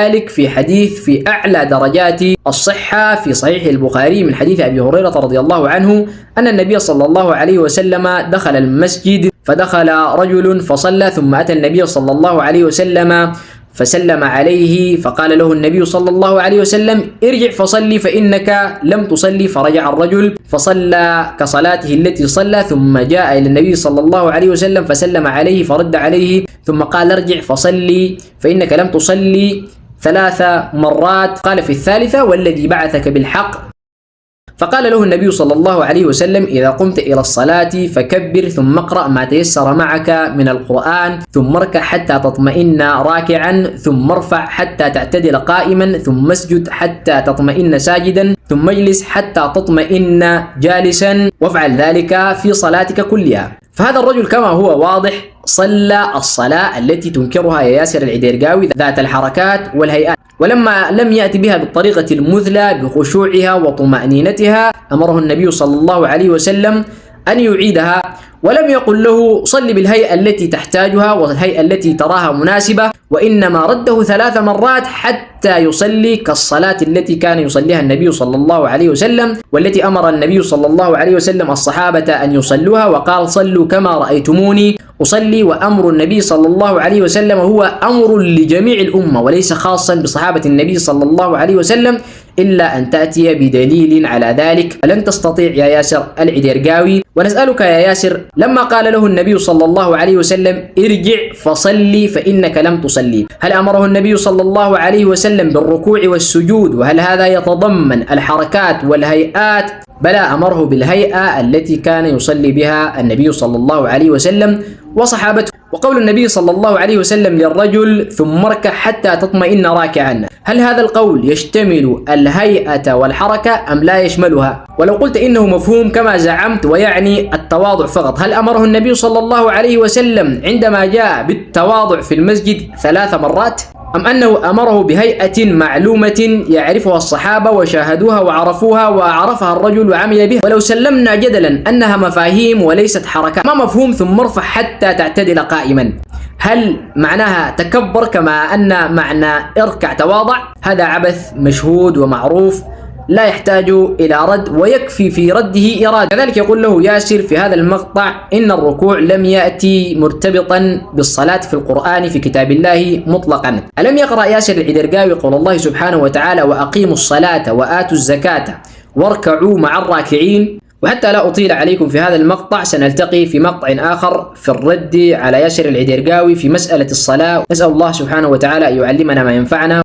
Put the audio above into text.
ذلك في حديث في أعلى درجات الصحة في صحيح البخاري من حديث أبي هريرة رضي الله عنه أن النبي صلى الله عليه وسلم دخل المسجد، فدخل رجل فصلى، ثم أتى النبي صلى الله عليه وسلم فسلم عليه، فقال له النبي صلى الله عليه وسلم: ارجع فصلي فإنك لم تصلي. فرجع الرجل فصلى كصلاته التي صلى، ثم جاء إلى النبي صلى الله عليه وسلم فسلم عليه فرد عليه، ثم قال: ارجع فصلي فإنك لم تصلي 3 مرات. قال في الثالثة: والذي بعثك بالحق. فقال له النبي صلى الله عليه وسلم: إذا قمت إلى الصلاة فكبر، ثم اقرأ ما تيسر معك من القرآن، ثم اركع حتى تطمئن راكعا، ثم ارفع حتى تعتدل قائما، ثم اسجد حتى تطمئن ساجدا، ثم اجلس حتى تطمئن جالسا، وافعل ذلك في صلاتك كلها. فهذا الرجل كما هو واضح صلى الصلاة التي تنكرها يا ياسر العديرقاوي ذات الحركات والهيئات، ولما لم يأتي بها بالطريقة المثلى بخشوعها وطمأنينتها أمره النبي صلى الله عليه وسلم أن يعيدها، ولم يقل له صل بالهيئة التي تحتاجها والهيئة التي تراها مناسبة، وإنما رده 3 مرات حتى يصلي كالصلاة التي كان يصليها النبي صلى الله عليه وسلم، والتي أمر النبي صلى الله عليه وسلم الصحابة أن يصلوها، وقال: صلوا كما رأيتموني أصلي. وأمر النبي صلى الله عليه وسلم هو أمر لجميع الأمة وليس خاصا بصحابة النبي صلى الله عليه وسلم، إلا أن تأتي بدليل على ذلك. لن تستطيع يا ياسر العديرقاوي. ونسألك يا ياسر، لما قال له النبي صلى الله عليه وسلم: ارجع فصلي فإنك لم تصلي، هل أمره النبي صلى الله عليه وسلم بالركوع والسجود؟ وهل هذا يتضمن الحركات والهيئات؟ بلى، أمره بالهيئة التي كان يصلي بها النبي صلى الله عليه وسلم وصحابته. وقول النبي صلى الله عليه وسلم للرجل: ثم اركع حتى تطمئن راكعا، هل هذا القول يشتمل الهيئة والحركة أم لا يشملها؟ ولو قلت إنه مفهوم كما زعمت ويعني التواضع فقط، هل أمره النبي صلى الله عليه وسلم عندما جاء بالتواضع في المسجد 3 مرات؟ أم أنه أمره بهيئة معلومة يعرفها الصحابة وشاهدوها وعرفوها وعرفها الرجل وعمل بها؟ ولو سلمنا جدلا أنها مفاهيم وليست حركات، ما مفهوم ثم ارفع حتى تعتدل قائما؟ هل معناها تكبر كما أن معنى اركع تواضع؟ هذا عبث مشهود ومعروف لا يحتاج إلى رد، ويكفي في رده إرادة. كذلك يقول له ياسر في هذا المقطع: إن الركوع لم يأتي مرتبطا بالصلاة في القرآن في كتاب الله مطلقا. ألم يقرأ ياسر العديرقاوي قول الله سبحانه وتعالى: وأقيموا الصلاة وآتوا الزكاة واركعوا مع الراكعين؟ وحتى لا أطيل عليكم في هذا المقطع، سنلتقي في مقطع آخر في الرد على ياسر العديرقاوي في مسألة الصلاة. نسأل الله سبحانه وتعالى أن يعلمنا ما ينفعنا.